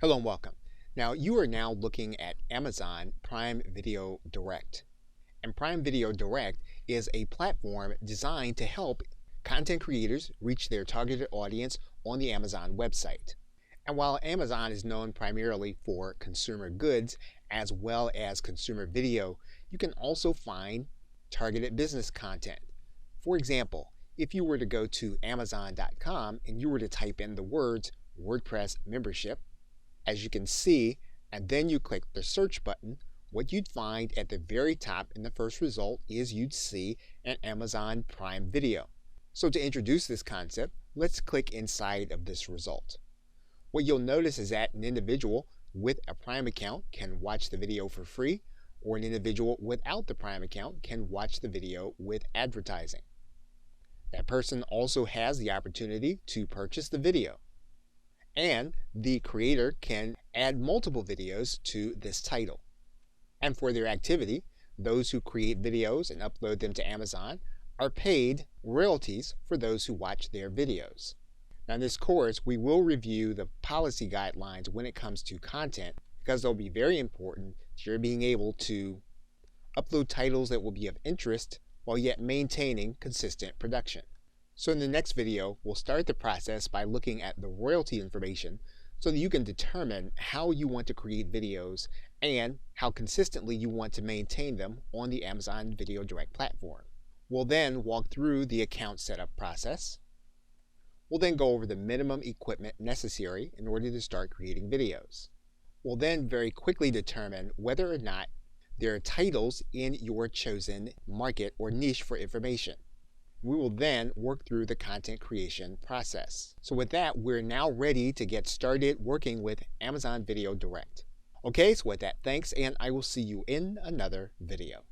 Hello and welcome. Now you are now looking at Amazon Prime Video Direct. And Prime Video Direct is a platform designed to help content creators reach their targeted audience on the Amazon website. And while Amazon is known primarily for consumer goods as well as consumer video, you can also find targeted business content. For example, if you were to go to Amazon.com and you were to type in the words WordPress membership, as you can see, and then you click the search button, what you'd find at the very top in the first result is you'd see an Amazon Prime Video. So to introduce this concept, let's click inside of this result. What you'll notice is that an individual with a Prime account can watch the video for free, or an individual without the Prime account can watch the video with advertising. That person also has the opportunity to purchase the video. And the creator can add multiple videos to this title. And for their activity, those who create videos and upload them to Amazon are paid royalties for those who watch their videos. Now in this course, we will review the policy guidelines when it comes to content because they'll be very important to your being able to upload titles that will be of interest while yet maintaining consistent production. So in the next video, we'll start the process by looking at the royalty information so that you can determine how you want to create videos and how consistently you want to maintain them on the Amazon Video Direct platform. We'll then walk through the account setup process. We'll then go over the minimum equipment necessary in order to start creating videos. We'll then very quickly determine whether or not there are titles in your chosen market or niche for information. We will then work through the content creation process. So with that, we're now ready to get started working with Amazon Video Direct. Okay, so with that, thanks, and I will see you in another video.